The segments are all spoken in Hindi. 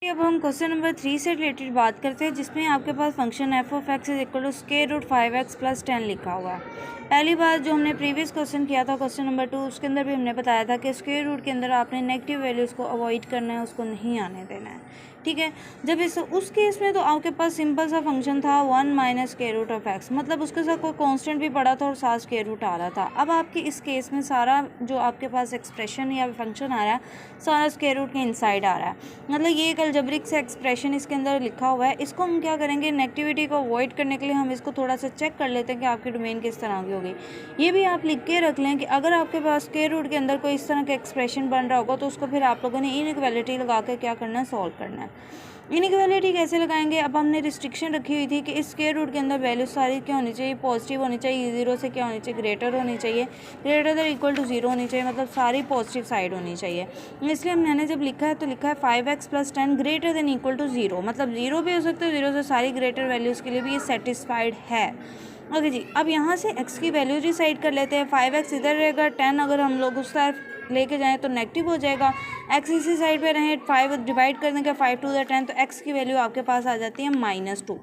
अब हम क्वेश्चन नंबर 3 से रिलेटेड बात करते हैं, जिसमें आपके पास function f of x is equal to square root 5x plus 10 लिखा हुआ है। पहली बात जो हमने प्रीवियस क्वेश्चन किया था क्वेश्चन नंबर 2, उसके अंदर भी हमने बताया था कि स्क्वायर रूट के अंदर आपने नेगेटिव वैल्यूज़ को अवॉइड करना है, उसको नहीं आने देना है। ठीक है, जब उस केस में तो आपके पास सिंपल सा फंक्शन था 1 minus square root of X, मतलब उसके साथ कोई कांस्टेंट भी पड़ा था और साथ स्क्वायर रूट आ रहा था। अब आपके इस केस में सारा जो आपके पास एक्सप्रेशन या फंक्शन आ रहा है सारा स्क्वायर रूट के इनसाइड आ रहा है, मतलब ये एक अलजेब्रिक से एक्सप्रेशन इसके अंदर लिखा हुआ है। इसको हम क्या करेंगे, नेगेटिविटी को अवॉइड करने के लिए हम इसको थोड़ा सा चेक कर लेते हैं कि आपकी डोमेन किस तरह की होगी। ये भी आप लिख के रख लें कि अगर आपके पास स्क्वायर रूट के अंदर कोई इस तरह का एक्सप्रेशन बन रहा होगा तो उसको फिर आप लोगों ने इनइक्वालिटी लगा के क्या करना है, सॉल्व करना है। इनइक्वालिटी कैसे लगाएंगे, अब हमने रिस्ट्रिक्शन रखी हुई थी कि इस स्क्वायर रूट के अंदर वैल्यू सारी क्या होनी चाहिए, पॉजिटिव होनी चाहिए, जीरो से क्या होनी चाहिए, ग्रेटर होनी चाहिए, greater than equal to zero होनी चाहिए, मतलब सारी पॉजिटिव साइड होनी चाहिए। इसलिए मैंने जब लिखा है तो लिखा है 5x plus 10 greater than equal to zero, मतलब जीरो भी हो सकता है, जीरो से सारी ग्रेटर वैल्यूज़ के लिए भी ये सेटिस्फाइड है। ओके जी, अब यहाँ से x की वैल्यू डिसाइड कर लेते हैं। 5x इधर रहेगा, 10 अगर हम लोग उस तरफ लेके जाएं तो नेगेटिव हो जाएगा, x इसी साइड पे रहे, 5 डिवाइड करने का 5 टू द 10, तो x की वैल्यू आपके पास आ जाती है -2।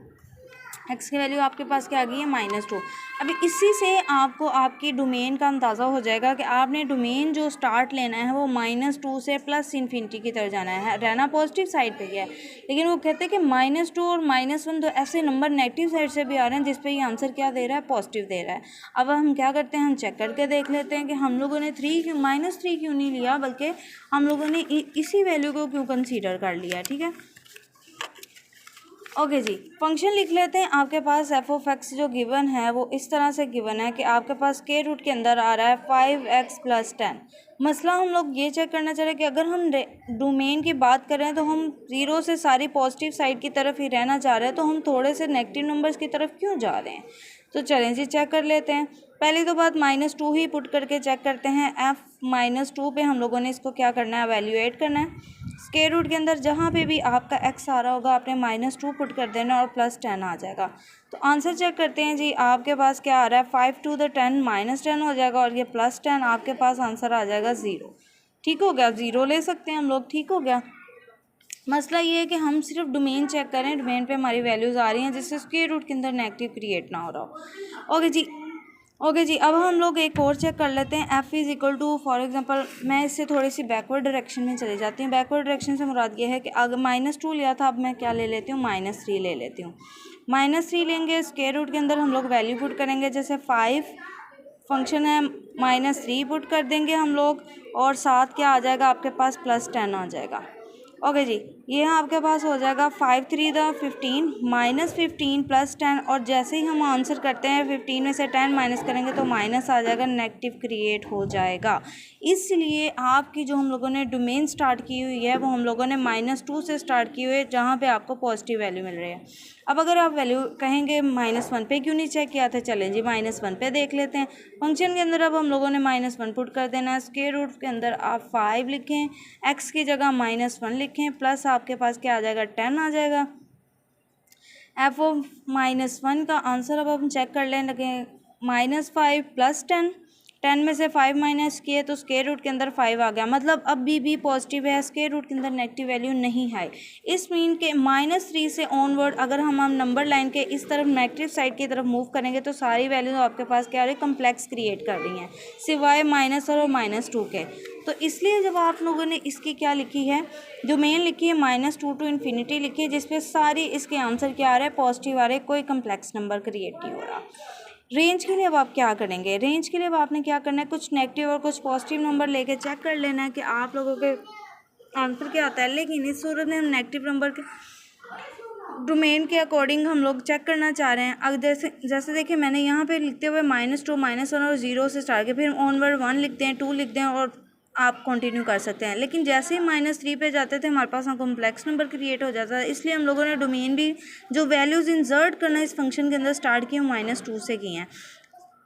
x की वैल्यू आपके पास क्या आ गई है, -2। अभी इसी से आपको आपकी डोमेन का अंदाज़ा हो जाएगा कि आपने डोमेन जो स्टार्ट लेना है वो -2 से प्लस इन्फिनिटी की तरफ जाना है। रहना पॉजिटिव साइड पे गया है, लेकिन वो कहते हैं कि -2 और -1 तो ऐसे नंबर नेगेटिव साइड से भी आ रहे हैं जिस पे ये आंसर क्या दे रहा है, पॉजिटिव दे रहा है। अब हम क्या करते हैं, हम चेक करके देख लेते हैं कि हम लोगों ने -3 क्यों नहीं लिया, बल्कि हम लोगों ने इसी वैल्यू को क्यों कंसीडर कर लिया। ठीक है, ओके जी, फंक्शन लिख लेते हैं। आपके पास एफ ऑफ एक्स जो गिवन है वो इस तरह से गिवन है कि आपके पास स्क्वायर रूट के अंदर आ रहा है 5x प्लस 10। मसला हम लोग ये चेक करना चाह रहे हैं कि अगर हम डोमेन की बात करें तो हम ज़ीरो से सारी पॉजिटिव साइड की तरफ ही रहना चाह रहे हैं, तो हम थोड़े से नेगेटिव नंबर्स की तरफ क्यों जा रहे हैं। तो चलें जी, चेक कर लेते हैं। पहली तो बात -2 ही पुट करके चेक करते हैं। f -2 पे हम लोगों ने इसको क्या करना है, वैल्यूएट करना है। स्क्वायर रूट के अंदर जहाँ पे भी आपका x आ रहा होगा आपने -2 पुट कर देना और प्लस 10 आ जाएगा। तो आंसर चेक करते हैं जी, आपके पास क्या आ रहा है, 5 टू द 10 -10 हो जाएगा और ये प्लस 10, आपके पास आंसर आ जाएगा 0। ठीक हो गया, 0 ले सकते हैं हम लोग। ठीक हो गया, मसला ये है कि हम सिर्फ डोमेन चेक करें, डोमेन पे हमारी वैल्यूज़ आ रही हैं जिससे स्क्वायर रूट के अंदर नेगेटिव क्रिएट ना हो रहा हो। ओके जी, अब हम लोग एक और चेक कर लेते हैं। f is equal to, for example मैं इससे थोड़ी सी बैकवर्ड डायरेक्शन में चली जाती हूँ। बैकवर्ड डायरेक्शन से मुराद ये है कि अगर -2 लिया था, अब मैं क्या ले लेती हूँ, -3 ले लेती हूँ। -3 लेंगे, स्क्वायर रूट के अंदर हम लोग वैल्यू पुट करेंगे, जैसे 5 फंक्शन है, -3 पुट कर देंगे हम लोग और साथ क्या आ जाएगा आपके पास, +10 आ जाएगा। ओके जी, ये आपके पास हो जाएगा 5 3 द 15 -15 प्लस 10, और जैसे ही हम आंसर करते हैं 15 में से 10 माइनस करेंगे तो माइनस आ जाएगा, नेगेटिव क्रिएट हो जाएगा। इसलिए आपकी जो हम लोगों ने डोमेन स्टार्ट की हुई है वो हम लोगों ने -2 से स्टार्ट की हुई है, जहाँ पे आपको पॉजिटिव वैल्यू मिल रही है। अब अगर आप वैल्यू कहेंगे -1 पे क्यों नहीं चेक किया था, चलें जी -1 पे देख लेते हैं। फंक्शन के अंदर अब हम लोगों ने -1 पुट कर देना है। स्क्वायर रूट के अंदर आप 5 लिखें, x की जगह -1 लिखें, प्लस आपके पास क्या आ जाएगा, 10 आ जाएगा। f ऑफ -1 का आंसर अब हम चेक कर लें, लगे -5 प्लस 10 में से 5 माइनस किए तो स्क्वायर रूट के अंदर 5 आ गया, मतलब अब भी पॉजिटिव है, स्क्वायर रूट के अंदर नेगेटिव वैल्यू नहीं है। इस मीन के -3 से ऑनवर्ड अगर हम नंबर लाइन के इस तरफ नेगेटिव साइड की तरफ मूव करेंगे तो सारी वैल्यू आपके पास क्या आ रही है, कम्प्लेक्स क्रिएट कर रही हैं, सिवाय माइनस और -2 के। तो इसलिए जब आप लोगों ने इसकी क्या लिखी है, डोमेन लिखी है -2 टू इन्फिनिटी लिखी है, जिसपे सारी इसके आंसर क्या आ रहा है, पॉजिटिव आ रहे हैं, कोई कम्प्लेक्स नंबर क्रिएट नहीं हो रहा। रेंज के लिए अब आप क्या करेंगे, रेंज के लिए अब आपने क्या करना है, कुछ नेगेटिव और कुछ पॉजिटिव नंबर लेके चेक कर लेना है कि आप लोगों के आंसर क्या आता है। लेकिन इस सूरत में हम नेगेटिव नंबर के डोमेन के अकॉर्डिंग हम लोग चेक करना चाह रहे हैं। अब जैसे देखिए मैंने यहाँ पे लिखते हुए -2 -1 और 0 से स्टार्ट किया, फिर ऑनवर्ड 1 लिखते हैं, 2 लिखते हैं और आप कंटिन्यू कर सकते हैं। लेकिन जैसे ही -3 पे जाते थे हमारे पास कॉम्प्लेक्स नंबर क्रिएट हो जाता है, इसलिए हम लोगों ने डोमेन भी जो वैल्यूज़ इंसर्ट करना इस फंक्शन के अंदर स्टार्ट किए -2 से किए हैं।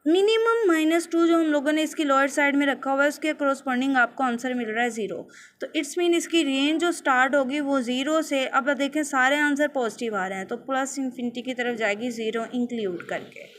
मिनिमम -2 जो हम लोगों ने इसकी लोअर साइड में रखा हुआ है उसके कोरस्पॉन्डिंग आपको आंसर मिल रहा है 0। तो इट्स मीन इसकी रेंज जो स्टार्ट होगी वो 0 से, अब देखें सारे आंसर पॉजिटिव आ रहे हैं तो प्लस इन्फिनिटी की तरफ जाएगी 0 इंक्लूड करके।